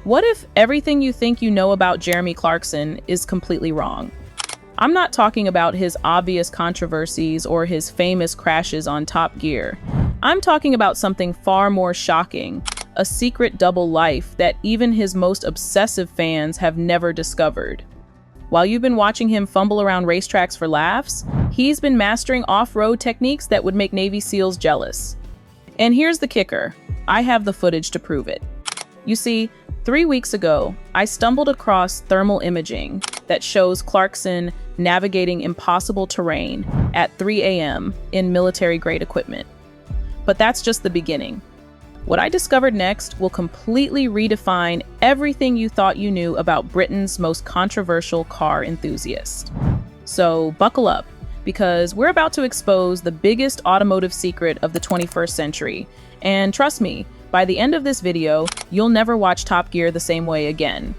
What if everything you think you know about Jeremy Clarkson is completely wrong? I'm not talking about his obvious controversies or his famous crashes on Top Gear. I'm talking about something far more shocking, a secret double life that even his most obsessive fans have never discovered. While you've been watching him fumble around racetracks for laughs, he's been mastering off-road techniques that would make Navy SEALs jealous. And here's the kicker, I have the footage to prove it. You see, 3 weeks ago, I stumbled across thermal imaging that shows Clarkson navigating impossible terrain at 3 a.m. in military-grade equipment. But that's just the beginning. What I discovered next will completely redefine everything you thought you knew about Britain's most controversial car enthusiast. So buckle up, because we're about to expose the biggest automotive secret of the 21st century. And trust me, by the end of this video, you'll never watch Top Gear the same way again.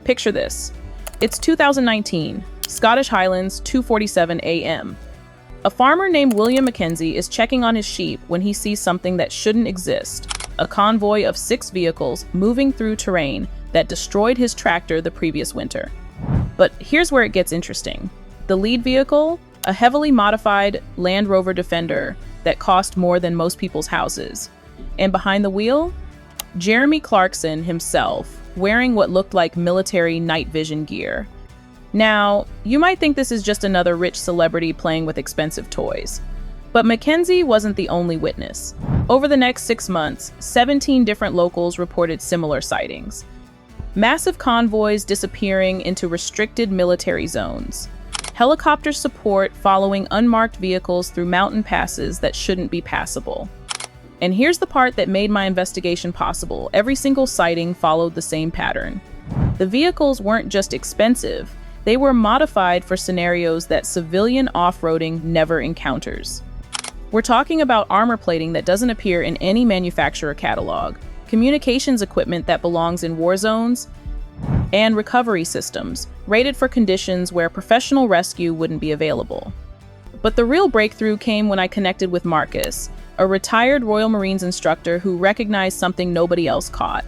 Picture this. It's 2019, Scottish Highlands, 2:47 a.m. A farmer named William Mackenzie is checking on his sheep when he sees something that shouldn't exist, a convoy of 6 vehicles moving through terrain that destroyed his tractor the previous winter. But here's where it gets interesting. The lead vehicle, a heavily modified Land Rover Defender that cost more than most people's houses. And behind the wheel, Jeremy Clarkson himself, wearing what looked like military night vision gear. Now, you might think this is just another rich celebrity playing with expensive toys. But Mackenzie wasn't the only witness. Over the next 6 months, 17 different locals reported similar sightings. Massive convoys disappearing into restricted military zones. Helicopter support following unmarked vehicles through mountain passes that shouldn't be passable. And here's the part that made my investigation possible. Every single sighting followed the same pattern. The vehicles weren't just expensive, they were modified for scenarios that civilian off-roading never encounters. We're talking about armor plating that doesn't appear in any manufacturer catalog, communications equipment that belongs in war zones, and recovery systems rated for conditions where professional rescue wouldn't be available. But the real breakthrough came when I connected with Marcus, a retired Royal Marines instructor who recognized something nobody else caught.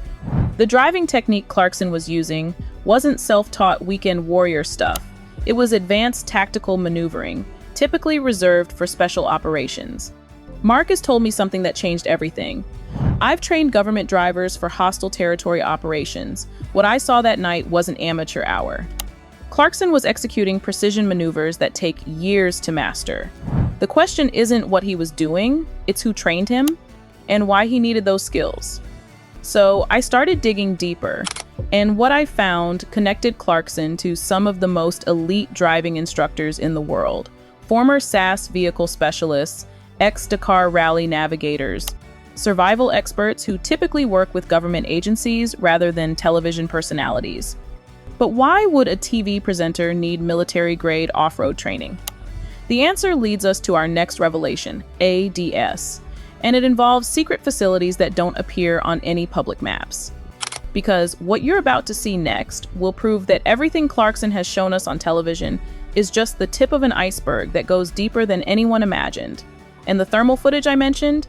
The driving technique Clarkson was using wasn't self-taught weekend warrior stuff. It was advanced tactical maneuvering, typically reserved for special operations. Marcus told me something that changed everything. I've trained government drivers for hostile territory operations. What I saw that night wasn't amateur hour. Clarkson was executing precision maneuvers that take years to master. The question isn't what he was doing, it's who trained him and why he needed those skills. So I started digging deeper, and what I found connected Clarkson to some of the most elite driving instructors in the world. Former SAS vehicle specialists, ex-Dakar rally navigators, survival experts who typically work with government agencies rather than television personalities. But why would a TV presenter need military-grade off-road training? The answer leads us to our next revelation, ADS, and it involves secret facilities that don't appear on any public maps. Because what you're about to see next will prove that everything Clarkson has shown us on television is just the tip of an iceberg that goes deeper than anyone imagined. And the thermal footage I mentioned?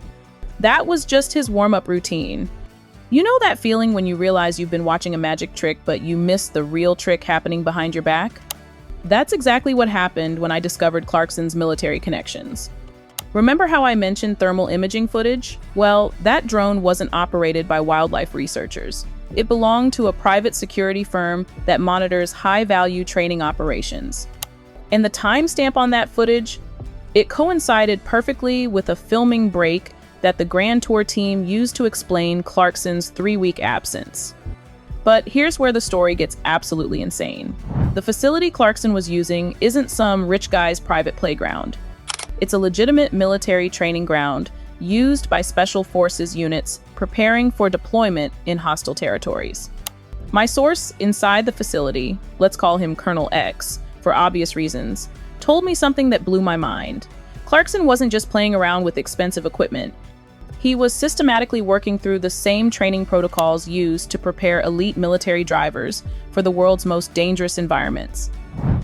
That was just his warm-up routine. You know that feeling when you realize you've been watching a magic trick but you miss the real trick happening behind your back? That's exactly what happened when I discovered Clarkson's military connections. Remember how I mentioned thermal imaging footage? Well, that drone wasn't operated by wildlife researchers. It belonged to a private security firm that monitors high-value training operations. And the timestamp on that footage, it coincided perfectly with a filming break that the Grand Tour team used to explain Clarkson's 3-week absence. But here's where the story gets absolutely insane. The facility Clarkson was using isn't some rich guy's private playground. It's a legitimate military training ground used by special forces units preparing for deployment in hostile territories. My source inside the facility, let's call him Colonel X for obvious reasons, told me something that blew my mind. Clarkson wasn't just playing around with expensive equipment. He was systematically working through the same training protocols used to prepare elite military drivers for the world's most dangerous environments.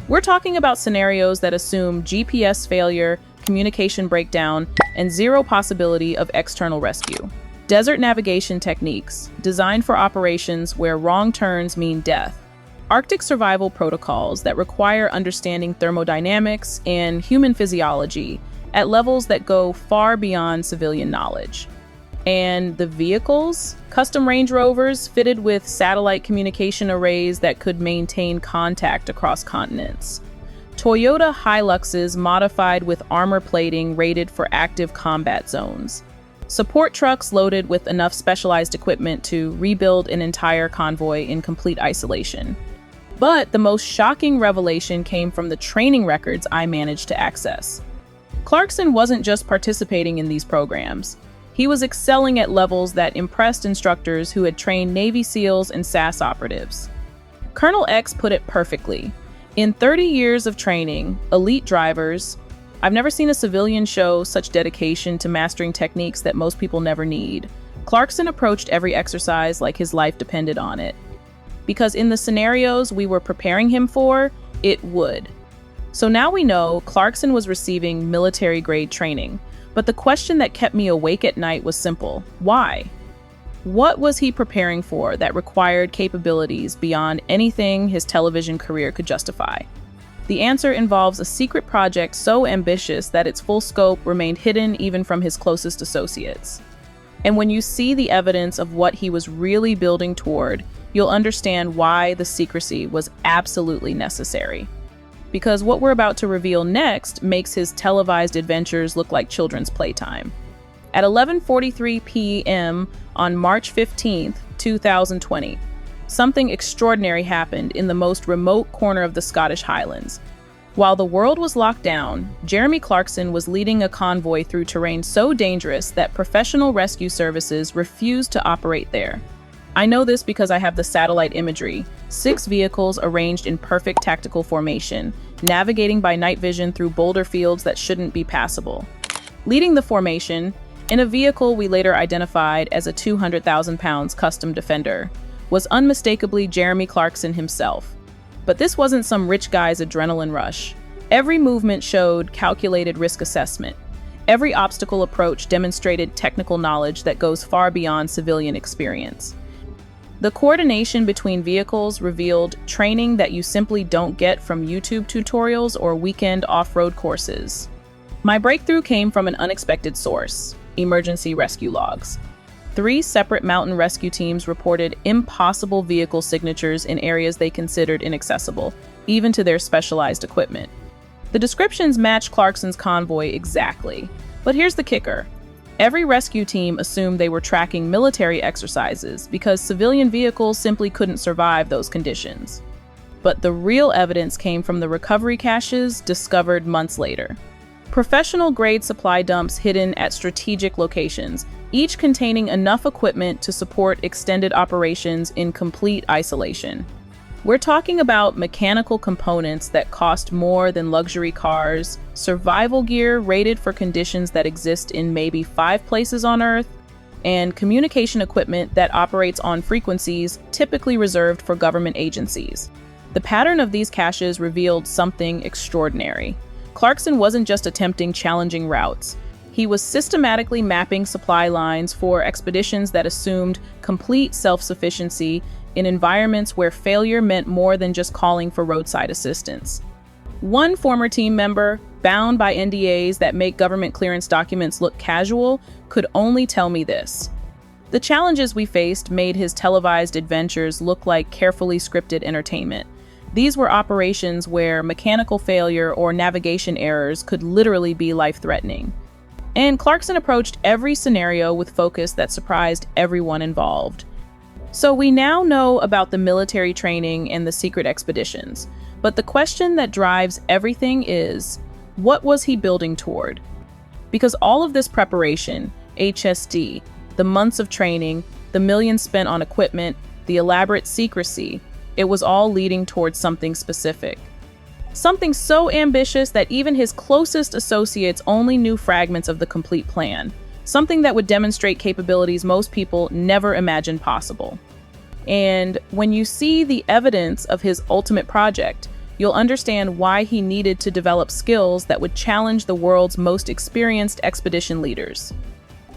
We're talking about scenarios that assume GPS failure, communication breakdown, and zero possibility of external rescue. Desert navigation techniques, designed for operations where wrong turns mean death. Arctic survival protocols that require understanding thermodynamics and human physiology at levels that go far beyond civilian knowledge. And the vehicles, custom Range Rovers fitted with satellite communication arrays that could maintain contact across continents. Toyota Hiluxes modified with armor plating rated for active combat zones. Support trucks loaded with enough specialized equipment to rebuild an entire convoy in complete isolation. But the most shocking revelation came from the training records I managed to access. Clarkson wasn't just participating in these programs. He was excelling at levels that impressed instructors who had trained Navy SEALs and SAS operatives. Colonel X put it perfectly. In 30 years of training, elite drivers, I've never seen a civilian show such dedication to mastering techniques that most people never need. Clarkson approached every exercise like his life depended on it. Because in the scenarios we were preparing him for, it would. So now we know Clarkson was receiving military-grade training. But the question that kept me awake at night was simple. Why? What was he preparing for that required capabilities beyond anything his television career could justify? The answer involves a secret project so ambitious that its full scope remained hidden even from his closest associates. And when you see the evidence of what he was really building toward, you'll understand why the secrecy was absolutely necessary. Because what we're about to reveal next makes his televised adventures look like children's playtime. At 11:43 p.m. on March 15, 2020, something extraordinary happened in the most remote corner of the Scottish Highlands. While the world was locked down, Jeremy Clarkson was leading a convoy through terrain so dangerous that professional rescue services refused to operate there. I know this because I have the satellite imagery. 6 vehicles arranged in perfect tactical formation, navigating by night vision through boulder fields that shouldn't be passable. Leading the formation, in a vehicle we later identified as a 200,000 pounds custom Defender, was unmistakably Jeremy Clarkson himself. But this wasn't some rich guy's adrenaline rush. Every movement showed calculated risk assessment. Every obstacle approach demonstrated technical knowledge that goes far beyond civilian experience. The coordination between vehicles revealed training that you simply don't get from YouTube tutorials or weekend off-road courses. My breakthrough came from an unexpected source: emergency rescue logs. 3 separate mountain rescue teams reported impossible vehicle signatures in areas they considered inaccessible, even to their specialized equipment. The descriptions matched Clarkson's convoy exactly. But here's the kicker. Every rescue team assumed they were tracking military exercises because civilian vehicles simply couldn't survive those conditions. But the real evidence came from the recovery caches discovered months later. Professional-grade supply dumps hidden at strategic locations, each containing enough equipment to support extended operations in complete isolation. We're talking about mechanical components that cost more than luxury cars, survival gear rated for conditions that exist in maybe 5 places on Earth, and communication equipment that operates on frequencies typically reserved for government agencies. The pattern of these caches revealed something extraordinary. Clarkson wasn't just attempting challenging routes. He was systematically mapping supply lines for expeditions that assumed complete self-sufficiency in environments where failure meant more than just calling for roadside assistance. One former team member, bound by NDAs that make government clearance documents look casual, could only tell me this. The challenges we faced made his televised adventures look like carefully scripted entertainment. These were operations where mechanical failure or navigation errors could literally be life-threatening. And Clarkson approached every scenario with focus that surprised everyone involved. So we now know about the military training and the secret expeditions. But the question that drives everything is, what was he building toward? Because all of this preparation, HSD, the months of training, the millions spent on equipment, the elaborate secrecy, it was all leading towards something specific. Something so ambitious that even his closest associates only knew fragments of the complete plan. Something that would demonstrate capabilities most people never imagined possible. And when you see the evidence of his ultimate project, you'll understand why he needed to develop skills that would challenge the world's most experienced expedition leaders.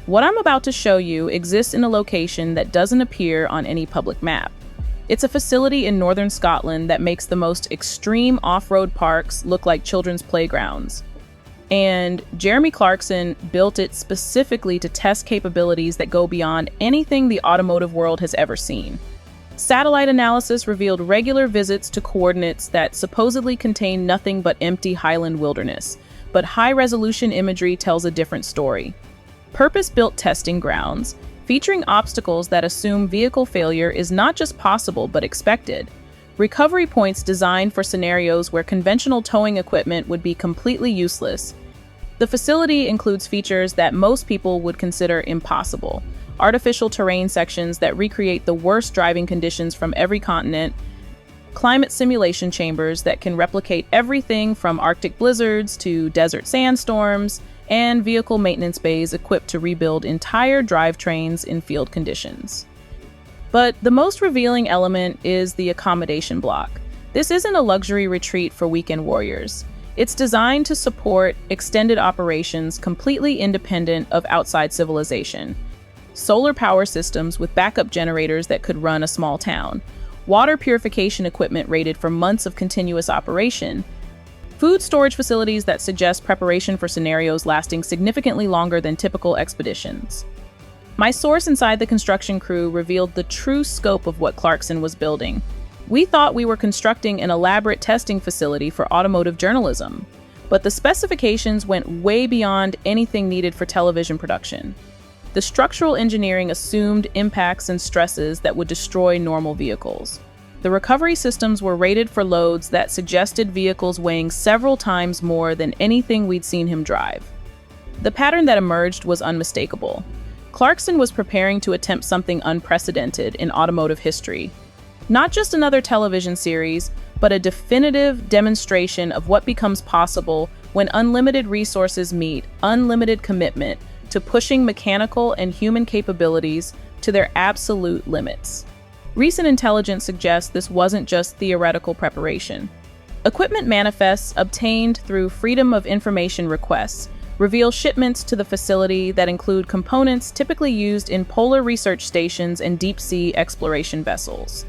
What I'm about to show you exists in a location that doesn't appear on any public map. It's a facility in northern Scotland that makes the most extreme off-road parks look like children's playgrounds. And Jeremy Clarkson built it specifically to test capabilities that go beyond anything the automotive world has ever seen. Satellite analysis revealed regular visits to coordinates that supposedly contain nothing but empty highland wilderness, but high-resolution imagery tells a different story. Purpose-built testing grounds, featuring obstacles that assume vehicle failure is not just possible but expected. Recovery points designed for scenarios where conventional towing equipment would be completely useless. The facility includes features that most people would consider impossible. Artificial terrain sections that recreate the worst driving conditions from every continent, climate simulation chambers that can replicate everything from Arctic blizzards to desert sandstorms, and vehicle maintenance bays equipped to rebuild entire drivetrains in field conditions. But the most revealing element is the accommodation block. This isn't a luxury retreat for weekend warriors. It's designed to support extended operations completely independent of outside civilization. Solar power systems with backup generators that could run a small town, water purification equipment rated for months of continuous operation, food storage facilities that suggest preparation for scenarios lasting significantly longer than typical expeditions. My source inside the construction crew revealed the true scope of what Clarkson was building. We thought we were constructing an elaborate testing facility for automotive journalism, but the specifications went way beyond anything needed for television production. The structural engineering assumed impacts and stresses that would destroy normal vehicles. The recovery systems were rated for loads that suggested vehicles weighing several times more than anything we'd seen him drive. The pattern that emerged was unmistakable. Clarkson was preparing to attempt something unprecedented in automotive history. Not just another television series, but a definitive demonstration of what becomes possible when unlimited resources meet unlimited commitment to pushing mechanical and human capabilities to their absolute limits. Recent intelligence suggests this wasn't just theoretical preparation. Equipment manifests obtained through Freedom of Information requests reveal shipments to the facility that include components typically used in polar research stations and deep-sea exploration vessels.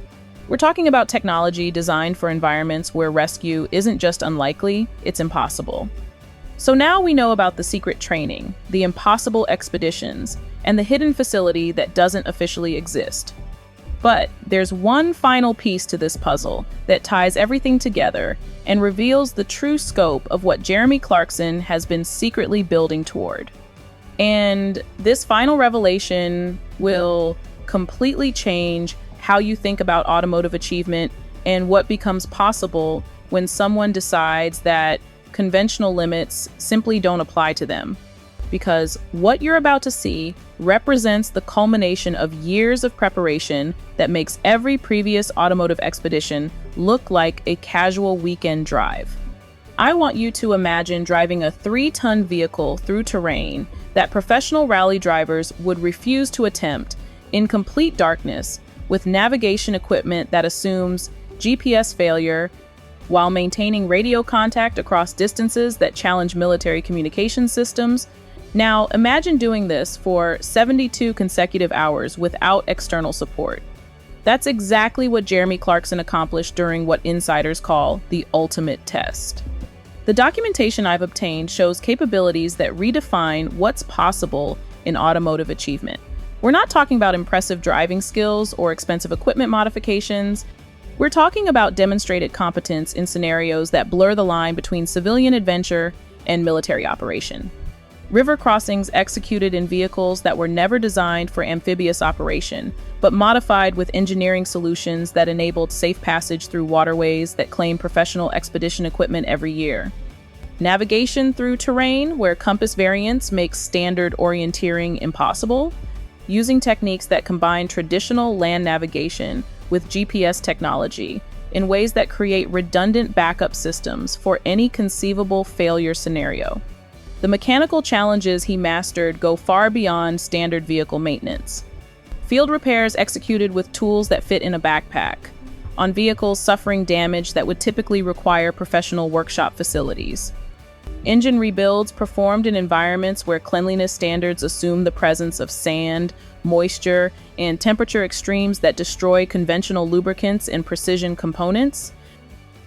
We're talking about technology designed for environments where rescue isn't just unlikely, it's impossible. So now we know about the secret training, the impossible expeditions, and the hidden facility that doesn't officially exist. But there's one final piece to this puzzle that ties everything together and reveals the true scope of what Jeremy Clarkson has been secretly building toward. And this final revelation will completely change how you think about automotive achievement and what becomes possible when someone decides that conventional limits simply don't apply to them. Because what you're about to see represents the culmination of years of preparation that makes every previous automotive expedition look like a casual weekend drive. I want you to imagine driving a 3-ton vehicle through terrain that professional rally drivers would refuse to attempt in complete darkness with navigation equipment that assumes GPS failure while maintaining radio contact across distances that challenge military communication systems. Now, imagine doing this for 72 consecutive hours without external support. That's exactly what Jeremy Clarkson accomplished during what insiders call the ultimate test. The documentation I've obtained shows capabilities that redefine what's possible in automotive achievement. We're not talking about impressive driving skills or expensive equipment modifications. We're talking about demonstrated competence in scenarios that blur the line between civilian adventure and military operation. River crossings executed in vehicles that were never designed for amphibious operation, but modified with engineering solutions that enabled safe passage through waterways that claim professional expedition equipment every year. Navigation through terrain where compass variance makes standard orienteering impossible, using techniques that combine traditional land navigation with GPS technology in ways that create redundant backup systems for any conceivable failure scenario. The mechanical challenges he mastered go far beyond standard vehicle maintenance. Field repairs executed with tools that fit in a backpack, on vehicles suffering damage that would typically require professional workshop facilities. Engine rebuilds performed in environments where cleanliness standards assume the presence of sand, moisture, and temperature extremes that destroy conventional lubricants and precision components.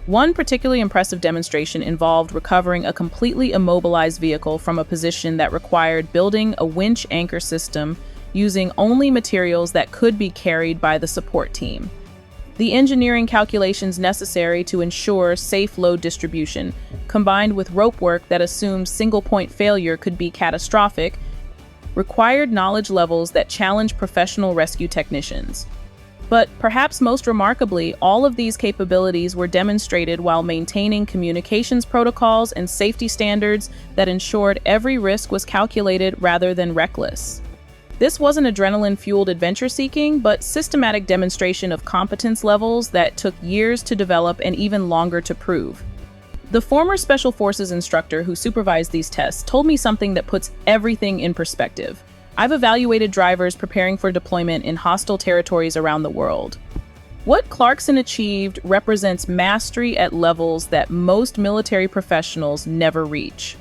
One particularly impressive demonstration involved recovering a completely immobilized vehicle from a position that required building a winch anchor system using only materials that could be carried by the support team. The engineering calculations necessary to ensure safe load distribution, combined with rope work that assumed single-point failure could be catastrophic, required knowledge levels that challenge professional rescue technicians. But perhaps most remarkably, all of these capabilities were demonstrated while maintaining communications protocols and safety standards that ensured every risk was calculated rather than reckless. This wasn't adrenaline-fueled adventure-seeking, but systematic demonstration of competence levels that took years to develop and even longer to prove. The former Special Forces instructor who supervised these tests told me something that puts everything in perspective. I've evaluated drivers preparing for deployment in hostile territories around the world. What Clarkson achieved represents mastery at levels that most military professionals never reach.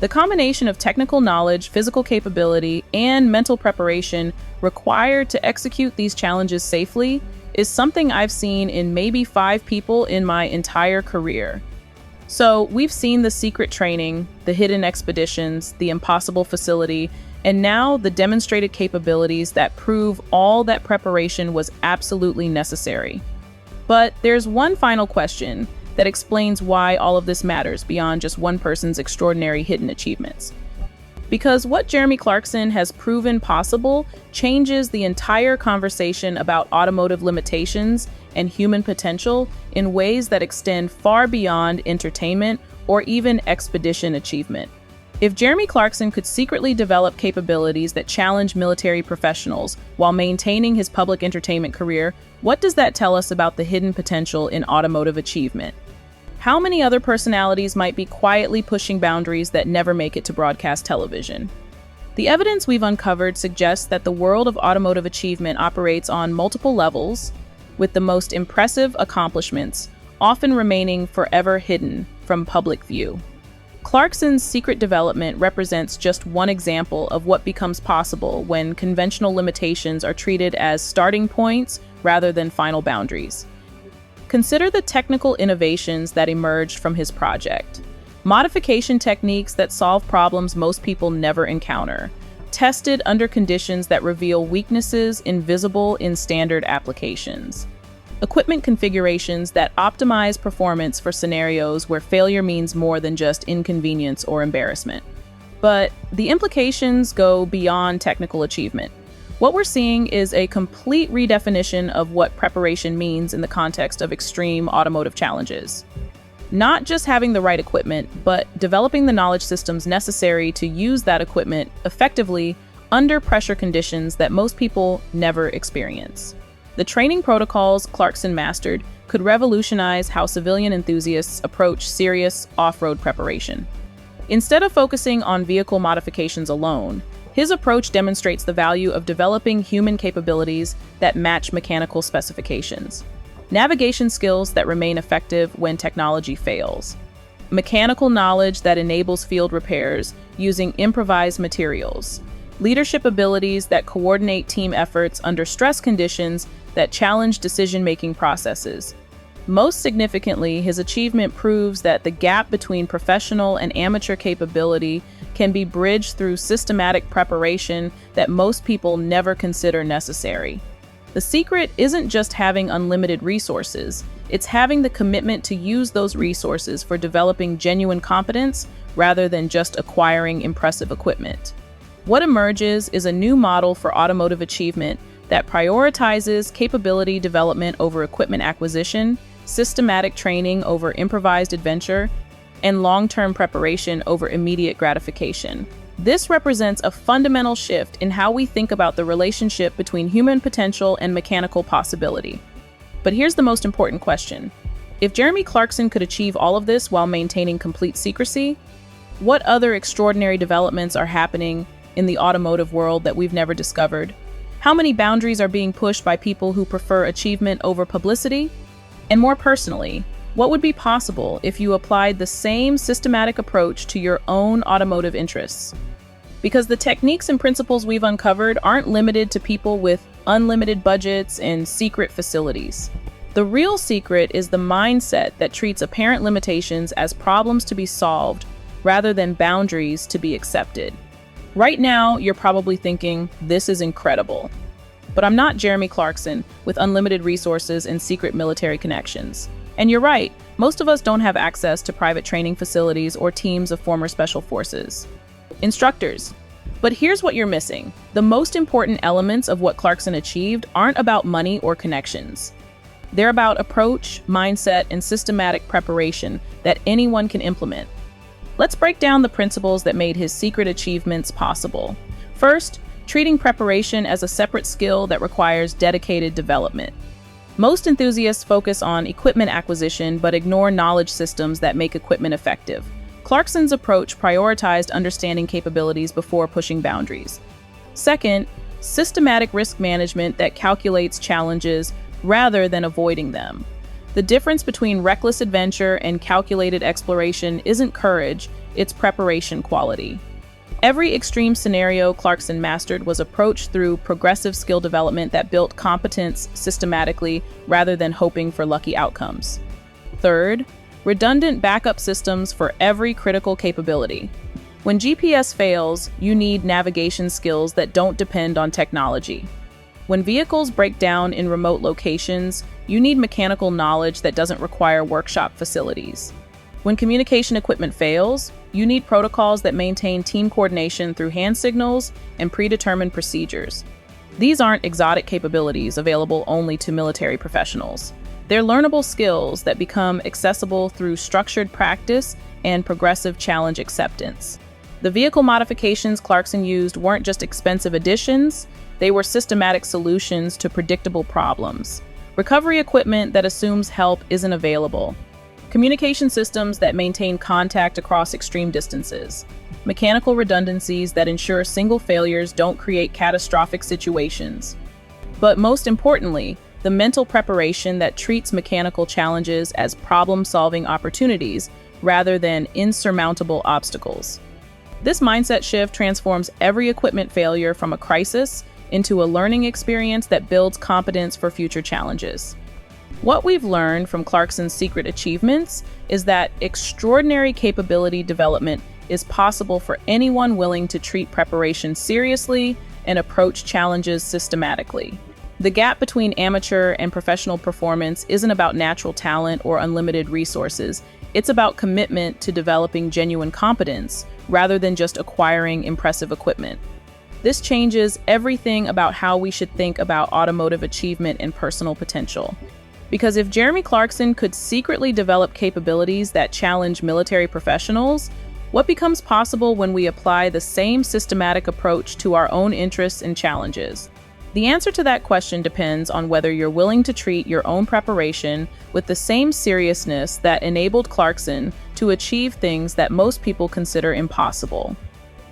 The combination of technical knowledge, physical capability, and mental preparation required to execute these challenges safely is something I've seen in maybe 5 people in my entire career. So we've seen the secret training, the hidden expeditions, the impossible facility, and now the demonstrated capabilities that prove all that preparation was absolutely necessary. But there's one final question that explains why all of this matters beyond just one person's extraordinary hidden achievements. Because what Jeremy Clarkson has proven possible changes the entire conversation about automotive limitations and human potential in ways that extend far beyond entertainment or even expedition achievement. If Jeremy Clarkson could secretly develop capabilities that challenge military professionals while maintaining his public entertainment career, what does that tell us about the hidden potential in automotive achievement? How many other personalities might be quietly pushing boundaries that never make it to broadcast television? The evidence we've uncovered suggests that the world of automotive achievement operates on multiple levels, with the most impressive accomplishments often remaining forever hidden from public view. Clarkson's secret development represents just one example of what becomes possible when conventional limitations are treated as starting points rather than final boundaries. Consider the technical innovations that emerged from his project. Modification techniques that solve problems most people never encounter, tested under conditions that reveal weaknesses invisible in standard applications. Equipment configurations that optimize performance for scenarios where failure means more than just inconvenience or embarrassment. But the implications go beyond technical achievement. What we're seeing is a complete redefinition of what preparation means in the context of extreme automotive challenges. Not just having the right equipment, but developing the knowledge systems necessary to use that equipment effectively under pressure conditions that most people never experience. The training protocols Clarkson mastered could revolutionize how civilian enthusiasts approach serious off-road preparation. Instead of focusing on vehicle modifications alone, his approach demonstrates the value of developing human capabilities that match mechanical specifications. Navigation skills that remain effective when technology fails. Mechanical knowledge that enables field repairs using improvised materials. Leadership abilities that coordinate team efforts under stress conditions that challenge decision-making processes. Most significantly, his achievement proves that the gap between professional and amateur capability can be bridged through systematic preparation that most people never consider necessary. The secret isn't just having unlimited resources, it's having the commitment to use those resources for developing genuine competence rather than just acquiring impressive equipment. What emerges is a new model for automotive achievement that prioritizes capability development over equipment acquisition, systematic training over improvised adventure, and long-term preparation over immediate gratification. This represents a fundamental shift in how we think about the relationship between human potential and mechanical possibility. But here's the most important question. If Jeremy Clarkson could achieve all of this while maintaining complete secrecy, what other extraordinary developments are happening in the automotive world that we've never discovered? How many boundaries are being pushed by people who prefer achievement over publicity? And more personally, What would be possible if you applied the same systematic approach to your own automotive interests? Because the techniques and principles we've uncovered aren't limited to people with unlimited budgets and secret facilities. The real secret is the mindset that treats apparent limitations as problems to be solved rather than boundaries to be accepted. Right now, you're probably thinking, this is incredible. But I'm not Jeremy Clarkson with unlimited resources and secret military connections. And you're right, most of us don't have access to private training facilities or teams of former special forces instructors. But here's what you're missing. The most important elements of what Clarkson achieved aren't about money or connections. They're about approach, mindset, and systematic preparation that anyone can implement. Let's break down the principles that made his secret achievements possible. First, treating preparation as a separate skill that requires dedicated development. Most enthusiasts focus on equipment acquisition but ignore knowledge systems that make equipment effective. Clarkson's approach prioritized understanding capabilities before pushing boundaries. Second, systematic risk management that calculates challenges rather than avoiding them. The difference between reckless adventure and calculated exploration isn't courage, it's preparation quality. Every extreme scenario Clarkson mastered was approached through progressive skill development that built competence systematically rather than hoping for lucky outcomes. Third, redundant backup systems for every critical capability. When GPS fails, you need navigation skills that don't depend on technology. When vehicles break down in remote locations, you need mechanical knowledge that doesn't require workshop facilities. When communication equipment fails, you need protocols that maintain team coordination through hand signals and predetermined procedures. These aren't exotic capabilities available only to military professionals. They're learnable skills that become accessible through structured practice and progressive challenge acceptance. The vehicle modifications Clarkson used weren't just expensive additions, they were systematic solutions to predictable problems. Recovery equipment that assumes help isn't available. Communication systems that maintain contact across extreme distances. Mechanical redundancies that ensure single failures don't create catastrophic situations. But most importantly, the mental preparation that treats mechanical challenges as problem-solving opportunities rather than insurmountable obstacles. This mindset shift transforms every equipment failure from a crisis into a learning experience that builds competence for future challenges. What we've learned from Clarkson's secret achievements is that extraordinary capability development is possible for anyone willing to treat preparation seriously and approach challenges systematically. The gap between amateur and professional performance isn't about natural talent or unlimited resources. It's about commitment to developing genuine competence rather than just acquiring impressive equipment. This changes everything about how we should think about automotive achievement and personal potential. Because if Jeremy Clarkson could secretly develop capabilities that challenge military professionals, what becomes possible when we apply the same systematic approach to our own interests and challenges? The answer to that question depends on whether you're willing to treat your own preparation with the same seriousness that enabled Clarkson to achieve things that most people consider impossible.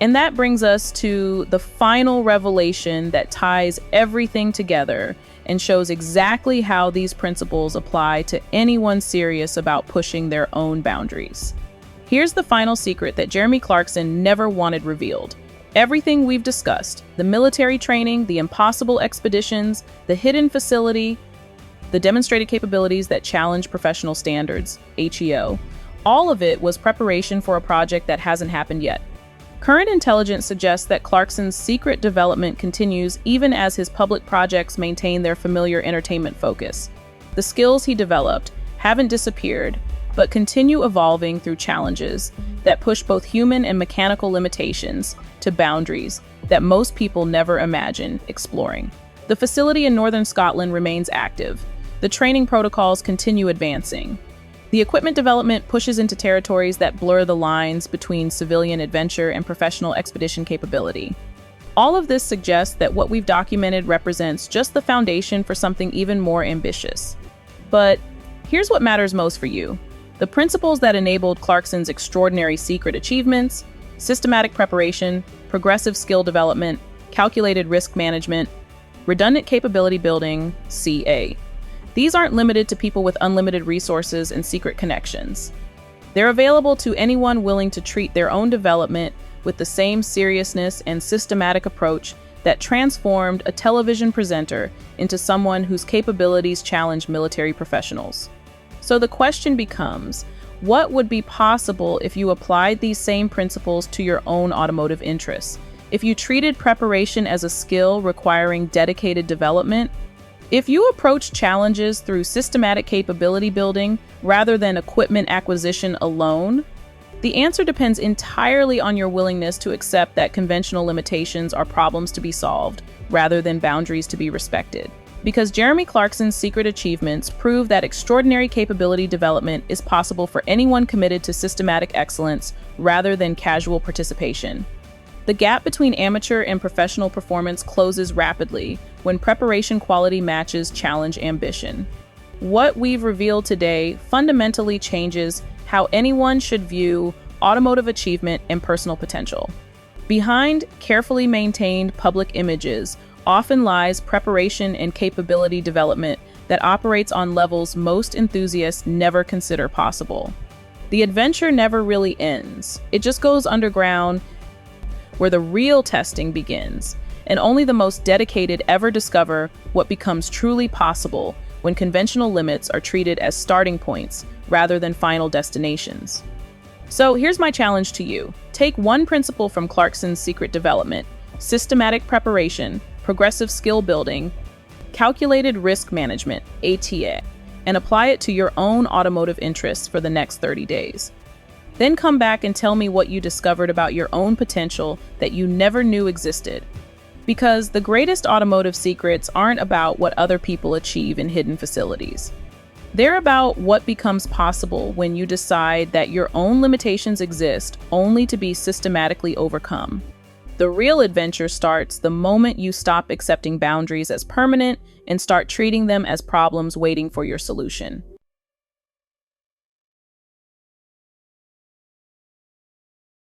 And that brings us to the final revelation that ties everything together and shows exactly how these principles apply to anyone serious about pushing their own boundaries. Here's the final secret that Jeremy Clarkson never wanted revealed. Everything we've discussed, the military training, the impossible expeditions, the hidden facility, the demonstrated capabilities that challenge professional standards, HEO, all of it was preparation for a project that hasn't happened yet. Current intelligence suggests that Clarkson's secret development continues even as his public projects maintain their familiar entertainment focus. The skills he developed haven't disappeared, but continue evolving through challenges that push both human and mechanical limitations to boundaries that most people never imagine exploring. The facility in northern Scotland remains active. The training protocols continue advancing. The equipment development pushes into territories that blur the lines between civilian adventure and professional expedition capability. All of this suggests that what we've documented represents just the foundation for something even more ambitious. But here's what matters most for you. The principles that enabled Clarkson's extraordinary secret achievements, systematic preparation, progressive skill development, calculated risk management, redundant capability building, CA. These aren't limited to people with unlimited resources and secret connections. They're available to anyone willing to treat their own development with the same seriousness and systematic approach that transformed a television presenter into someone whose capabilities challenge military professionals. So the question becomes, what would be possible if you applied these same principles to your own automotive interests? If you treated preparation as a skill requiring dedicated development? If you approach challenges through systematic capability building rather than equipment acquisition alone? The answer depends entirely on your willingness to accept that conventional limitations are problems to be solved rather than boundaries to be respected. Because Jeremy Clarkson's secret achievements prove that extraordinary capability development is possible for anyone committed to systematic excellence rather than casual participation. The gap between amateur and professional performance closes rapidly when preparation quality matches challenge ambition. What we've revealed today fundamentally changes how anyone should view automotive achievement and personal potential. Behind carefully maintained public images often lies preparation and capability development that operates on levels most enthusiasts never consider possible. The adventure never really ends. It just goes underground, where the real testing begins, and only the most dedicated ever discover what becomes truly possible when conventional limits are treated as starting points rather than final destinations. So here's my challenge to you. Take one principle from Clarkson's secret development: systematic preparation, progressive skill building, calculated risk management, ATA, and apply it to your own automotive interests for the next 30 days. Then come back and tell me what you discovered about your own potential that you never knew existed. Because the greatest automotive secrets aren't about what other people achieve in hidden facilities. They're about what becomes possible when you decide that your own limitations exist only to be systematically overcome. The real adventure starts the moment you stop accepting boundaries as permanent and start treating them as problems waiting for your solution.